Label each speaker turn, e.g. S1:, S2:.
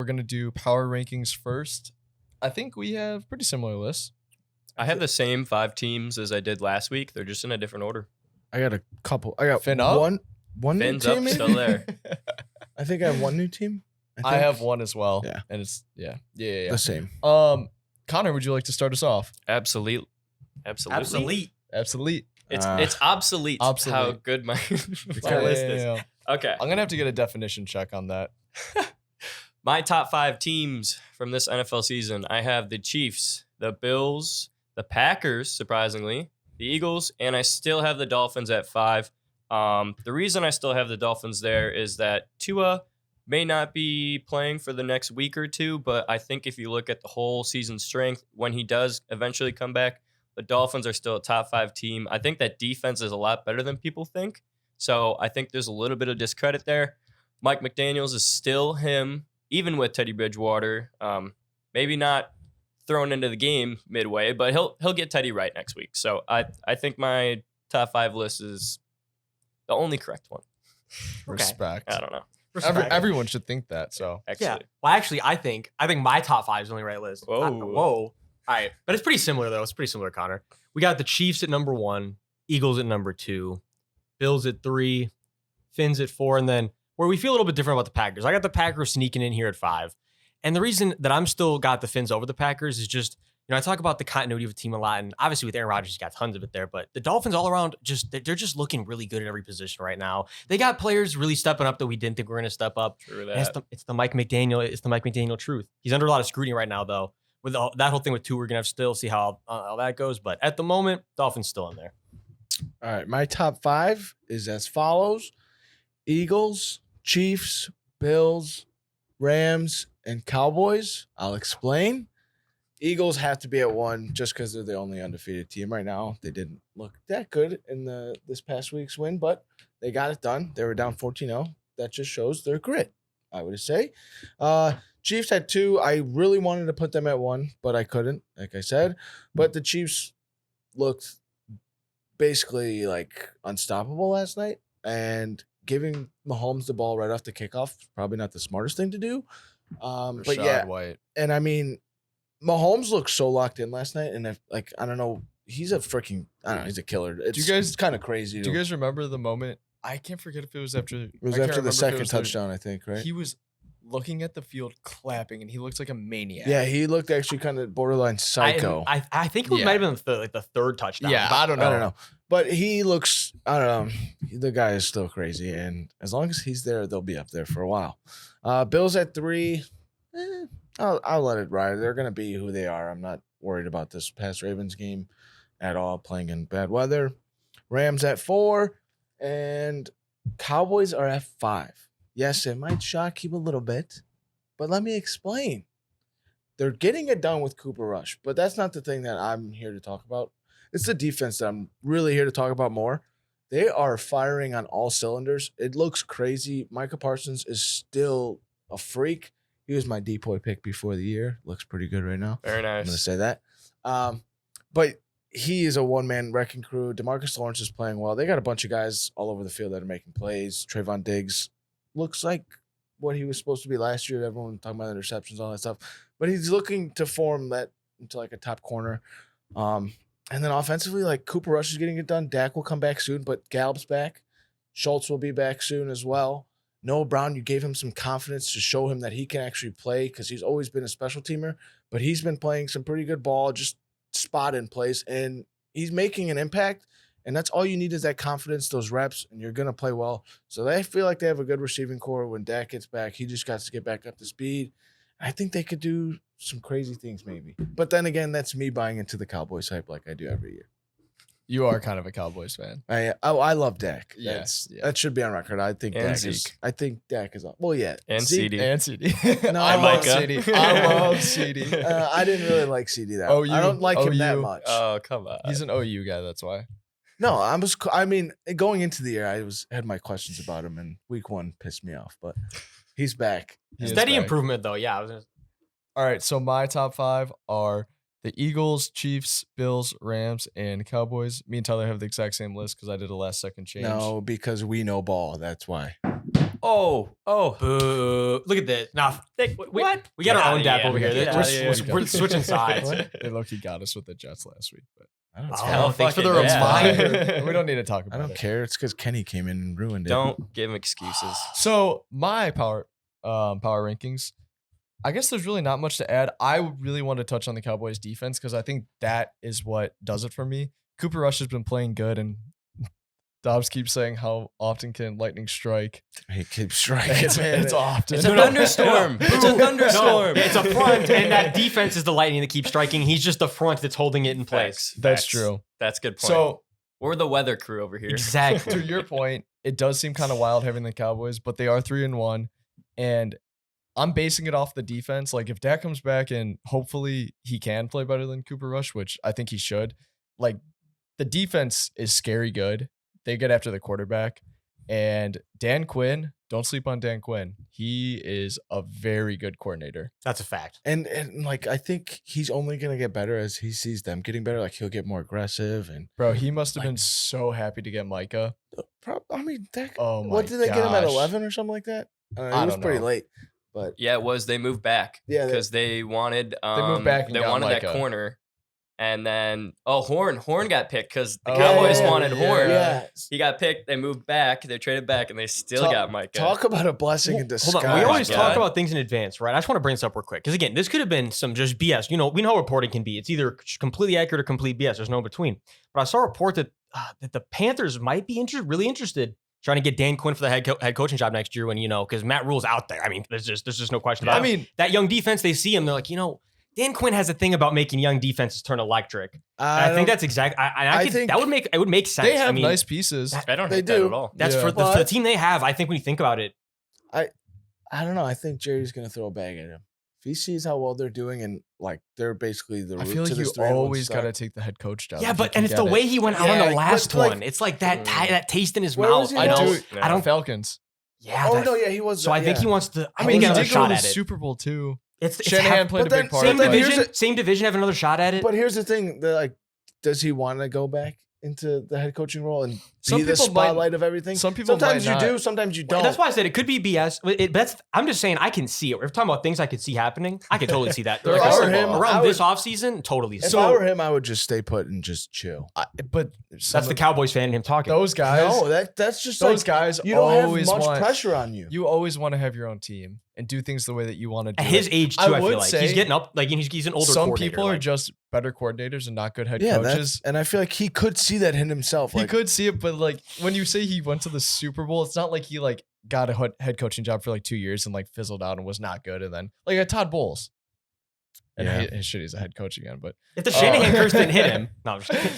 S1: going to do power rankings first. I think we have pretty similar lists.
S2: I have the same 5 teams as I did last week. They're just in a different order.
S3: I got a couple. I got
S1: Finn up?
S3: one
S2: Finn's
S3: new
S2: up,
S3: team. Maybe?
S2: still there.
S3: I think I have one new team.
S1: I have one as well.
S3: Yeah.
S1: And it's, yeah.
S3: The same.
S1: Connor, would you like to start us off?
S2: Absolutely.
S1: Absolute.
S2: It's obsolete. How good my list is.
S1: Yeah.
S2: Okay.
S1: I'm going to have to get a definition check on that.
S2: My top 5 teams from this NFL season. I have the Chiefs, the Bills, the Packers, surprisingly, the Eagles, and I still have the Dolphins at 5. The reason I still have the Dolphins there is that Tua may not be playing for the next week or two, but I think if you look at the whole season strength, when he does eventually come back, the Dolphins are still a top 5 team. I think that defense is a lot better than people think. So I think there's a little bit of discredit there. Mike McDaniels is still him, even with Teddy Bridgewater. Maybe not thrown into the game midway, but he'll get Teddy right next week. So I think my top 5 list is the only correct one.
S1: Respect.
S2: I don't know.
S1: Everyone should think that. So
S2: Actually.
S4: Yeah. Well, actually, I think my top 5 is the only right list.
S2: Whoa.
S4: Whoa. All right. But it's pretty similar, though. It's pretty similar, Connor. We got the Chiefs at number 1, Eagles at number 2, Bills at 3, Finns at 4, and then where we feel a little bit different about the Packers. I got the Packers sneaking in here at 5. And the reason that I'm still got the Finns over the Packers is just, I talk about the continuity of a team a lot, and obviously with Aaron Rodgers, you got tons of it there, but the Dolphins all around, they're just looking really good at every position right now. They got players really stepping up that we didn't think were going to step up.
S2: True
S4: And it's the Mike McDaniel truth. He's under a lot of scrutiny right now, though. With that whole thing with 2, we're going to still see how that goes, but at the moment, Dolphins still in there.
S3: All right. My top 5 is as follows: Eagles, Chiefs, Bills, Rams, and Cowboys. I'll explain. Eagles have to be at 1 just because they're the only undefeated team right now. They didn't look that good in this past week's win, but they got it done. They were down 14-0. That just shows their grit, I would say. Chiefs had 2. I really wanted to put them at 1, but I couldn't, like I said. But the Chiefs looked basically like unstoppable last night, and giving Mahomes the ball right off the kickoff is probably not the smartest thing to do. But yeah,
S1: White.
S3: and I mean, Mahomes looked so locked in last night, and I don't know, he's a killer. It's kind of crazy.
S1: Do you guys remember the moment? I can't forget if it was after.
S3: It was after the second touchdown, I think, right?
S1: He was looking at the field, clapping, and he looks like a maniac.
S3: Yeah, he looked actually kind of borderline psycho.
S4: I think it might have been the third touchdown.
S1: Yeah, I don't know.
S3: But he looks, I don't know. The guy is still crazy, and as long as he's there, they'll be up there for a while. Bills at 3. I'll let it ride. They're going to be who they are. I'm not worried about this past Ravens game at all, playing in bad weather. Rams at 4, and Cowboys are at 5. Yes, it might shock you a little bit, but let me explain. They're getting it done with Cooper Rush, but that's not the thing that I'm here to talk about. It's the defense that I'm really here to talk about more. They are firing on all cylinders. It looks crazy. Micah Parsons is still a freak. He was my decoy pick before the year. Looks pretty good right now.
S2: Very nice.
S3: I'm going to say that. But he is a one-man wrecking crew. DeMarcus Lawrence is playing well. They got a bunch of guys all over the field that are making plays. Trayvon Diggs looks like what he was supposed to be last year. Everyone talking about interceptions, all that stuff. But he's looking to form that into like a top corner. And then offensively, like Cooper Rush is getting it done. Dak will come back soon, but Gallup's back. Schultz will be back soon as well. Noah Brown, you gave him some confidence to show him that he can actually play because he's always been a special teamer, but he's been playing some pretty good ball, just spot in place, and he's making an impact, and that's all you need is that confidence, those reps, and you're going to play well. So they feel like they have a good receiving core. When Dak gets back, he just got to get back up to speed. I think they could do some crazy things maybe. But then again, that's me buying into the Cowboys hype like I do every year.
S1: You are kind of a Cowboys fan.
S3: I love Dak.
S1: Yeah.
S3: That should be on record. I think Dak is up. Well, yeah.
S2: And CD.
S1: And CD.
S3: No,
S1: I love
S2: Micah.
S1: CD. I love CD.
S3: I didn't really like CD that much. I don't like him that much.
S2: Oh, come on.
S1: He's an OU guy, that's why.
S3: No, going into the year, I had my questions about him, and week 1 pissed me off, but he's back.
S4: Steady improvement, though. Yeah.
S1: All right, so my top 5 are the Eagles, Chiefs, Bills, Rams, and Cowboys. Me and Tyler have the exact same list because I did a last-second change.
S3: No, because we know ball. That's why.
S2: Oh.
S4: Boo. Look at this. Nah,
S2: What?
S4: we got our
S2: Get
S4: own
S2: outta
S4: dap
S2: here.
S4: over here.
S2: Get
S4: We're,
S2: outta here.
S4: we're switching sides.
S1: They low-key got us with the Jets last week, but
S3: I don't,
S4: Oh,
S3: care.
S4: thanks for the
S2: fucking yeah.
S4: reminder.
S1: we don't need to talk
S3: I
S1: about
S3: don't
S1: it.
S3: care. It's because Kenny came in and ruined it.
S2: Don't give him excuses.
S1: So my power rankings, I guess there's really not much to add. I really want to touch on the Cowboys defense because I think that is what does it for me. Cooper Rush has been playing good, and Dobbs keeps saying how often can lightning strike.
S3: He keeps striking.
S1: It's often.
S2: It's a thunderstorm. It's a thunderstorm.
S4: No, it's a front, and that defense is the lightning that keeps striking. He's just the front that's holding it in place.
S1: That's true.
S2: That's a good point.
S1: So
S2: We're the weather crew over here.
S4: Exactly.
S1: to your point, it does seem kind of wild having the Cowboys, but they are 3-1, and I'm basing it off the defense. Like if Dak comes back and hopefully he can play better than Cooper Rush, which I think he should. Like the defense is scary good. They get after the quarterback, and Dan Quinn. Don't sleep on Dan Quinn. He is a very good coordinator.
S4: That's a fact.
S3: And like I think he's only gonna get better as he sees them getting better. Like he'll get more aggressive and
S1: Bro, he must have
S3: Like-
S1: been so happy to get Micah.
S3: I mean, Dak,
S1: Oh my
S3: what did they get him at
S1: gosh.
S3: 11 or something like that? It
S1: I
S3: was
S1: don't
S3: pretty
S1: know.
S3: late, but
S2: Yeah, it was. They moved back.
S3: Yeah,
S2: because they wanted.
S1: moved back and
S2: they
S1: got
S2: wanted that
S1: Micah.
S2: corner, and then Horn got picked because the
S1: Oh,
S2: Cowboys
S3: yeah,
S2: wanted Horn.
S3: yeah.
S2: He got picked. They moved back. They traded back, and they still
S3: Talk-
S2: got Micah.
S3: Talk about a blessing in disguise.
S4: Hold on. We always
S2: God.
S4: talk about things in advance, right? I just want to bring this up real quick. Because again, this could have been some just BS. You know, we know how reporting can be. It's either completely accurate or complete BS. There's no in between. But I saw a report that the Panthers might be really interested trying to get Dan Quinn for the head coaching job next year when, you know, because Matt Rule's out there. I mean, there's just no question about
S1: I
S4: it.
S1: mean,
S4: That young defense, they see him, they're like, you know, Dan Quinn has a thing about making young defenses turn electric. And I think that's exact. I think it would make sense.
S1: they have
S4: I mean,
S1: nice pieces.
S2: I don't
S3: They
S2: hate that
S3: do.
S2: at all.
S4: That's
S1: Yeah.
S4: for
S3: But-
S4: the team they have. I think when you think about it,
S3: I don't know. I think Jerry's gonna throw a bag at him. If he sees how well they're doing and like they're basically the
S1: I
S3: root
S1: feel
S3: to
S1: like you
S3: this 3-1
S1: always
S3: start.
S1: got to take the head coach job.
S4: yeah,
S1: if you
S4: but
S1: can
S4: and it's the
S1: get
S4: way
S1: it.
S4: he went out
S3: Yeah,
S4: on the
S3: but,
S4: last
S3: like-
S4: one. It's like that
S2: Mm.
S4: that taste in his
S3: Where
S4: mouth.
S3: was he
S4: You
S1: I
S3: now?
S4: know?
S1: do.
S2: Yeah.
S1: I don't Falcons.
S4: Yeah.
S3: Oh
S4: that-
S3: no, yeah, he was.
S4: So I think
S3: yeah.
S4: he wants to.
S1: I
S4: I
S1: mean,
S4: think
S1: he
S4: another
S1: did go
S4: shot
S1: to the
S4: at it.
S1: Super Bowl too.
S4: It's
S1: Shanahan
S4: half-
S1: played a
S3: but
S1: big
S3: then-
S1: part.
S4: same
S3: but then
S1: but-
S3: here's
S4: division.
S3: a-
S4: Same division. Have another shot at it.
S3: But here's the thing: that like, does he want to go back into the head coaching role and
S1: Some
S3: be the
S1: people might-
S3: spotlight of everything?
S1: some people
S3: sometimes
S1: might
S3: you
S1: not.
S3: do, sometimes you don't.
S4: That's why I said it could be BS. I'm just saying I can see it. We're talking about things I could see happening. I could totally see that.
S1: There
S4: Like I
S1: are
S4: said,
S1: him,
S3: I
S4: around
S3: would-
S4: this offseason, totally.
S3: If
S4: So
S3: I were him, I would just stay put and just chill.
S1: But
S4: that's the Cowboys fan in him talking.
S1: those guys.
S3: No, that's just
S1: those
S3: like
S1: guys
S3: you don't have
S1: always
S3: much
S1: want.
S3: pressure on you.
S1: You always want to have your own team and do things the way that you want to do.
S4: At his
S1: it.
S4: age, too,
S1: I
S4: I
S1: would
S4: feel like
S1: say
S4: he's getting up. Like he's an older.
S1: Some
S4: coordinator,
S1: people are
S4: like-
S1: just better coordinators and not good head
S3: Yeah,
S1: coaches.
S3: and I feel like he could see that in himself.
S1: He
S3: Like,
S1: could see it, but like when you say he went to the Super Bowl, it's not like he like got a head coaching job for like 2 years and like fizzled out and was not good, and then like a Todd Bowles. And
S3: Yeah.
S1: his shit, he's a head coach again, but
S4: If the Shanahan curse didn't hit him, no, I'm just kidding.